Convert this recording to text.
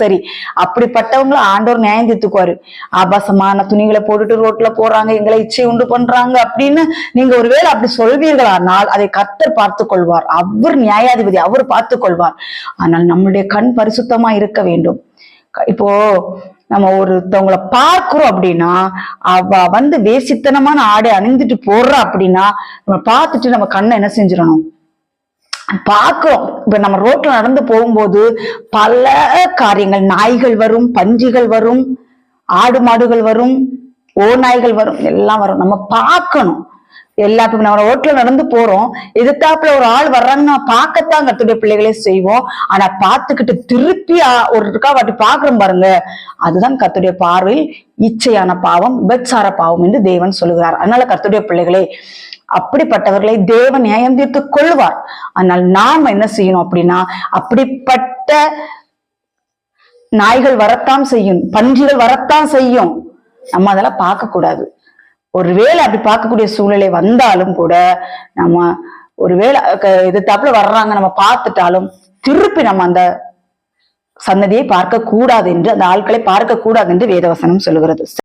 சரி, அப்படிப்பட்டவங்களை ஆண்டவர் நியாயம் தீர்த்துக்குவாரு. ஆபாசமான துணிகளை போட்டுட்டு ரோட்ல போறாங்க, எங்களை இச்சை உண்டு பண்றாங்க அப்படின்னு நீங்க ஒருவேளை அப்படி சொல்வீர்களானால் அதை கர்த்தர் பார்த்துக் கொள்வார். அவர் நியாயாதிபதி, அவர் பார்த்துக் கொள்வார். ஆனால் நம்முடைய கண் பரிசுத்தமா இருக்க வேண்டும். இப்போ நம்ம ஒருத்தவங்களை பார்க்கிறோம் அப்படின்னா, அவ வேசித்தனமான ஆடை அணிந்துட்டு போடுறா அப்படின்னா நம்ம பார்த்துட்டு நம்ம கண்ணை என்ன செஞ்சிடணும், பார்க்கிறோம். இப்ப நம்ம ரோட்ல நடந்து போகும்போது பல காரியங்கள், நாய்கள் வரும், பன்றிகள் வரும், ஆடு மாடுகள் வரும், ஓநாய்கள் வரும், எல்லாம் வரும். நம்ம பார்க்கணும். எல்லாத்துக்கும் நம்ம ரோட்ல நடந்து போறோம், எதிர்த்தாப்புல ஒரு ஆள் வர்றாங்கன்னா பார்க்கத்தான் கர்த்தருடைய பிள்ளைகளே செய்வோம். ஆனா பார்த்துக்கிட்டு திருப்பி ஒருக்கா வாட்டி பாக்குறோம் பாருங்க, அதுதான் கர்த்தருடைய பார்வையில் இச்சையான பாவம், விபச்சார பாவம் என்று தேவன் சொல்லுகிறார். அதனால கர்த்தருடைய பிள்ளைகளே, அப்படிப்பட்டவர்களை தேவன் நியாயம் தீர்த்து கொள்வார். ஆனால் நாம் என்ன செய்யணும் அப்படின்னா, அப்படிப்பட்ட நாய்கள் வரத்தான் செய்யும், பன்றிகள் வரத்தான் செய்யும், நம்ம அதெல்லாம் பார்க்க கூடாது. ஒருவேளை அப்படி பார்க்கக்கூடிய சூழ்நிலை வந்தாலும் கூட நம்ம ஒருவேளை எதிர்த்தாப்புல வர்றாங்க நம்ம பார்த்துட்டாலும் திருப்பி நம்ம அந்த சன்னதியை பார்க்க கூடாது என்று, அந்த ஆட்களை பார்க்க கூடாது என்று வேதவசனம் சொல்லுகிறது.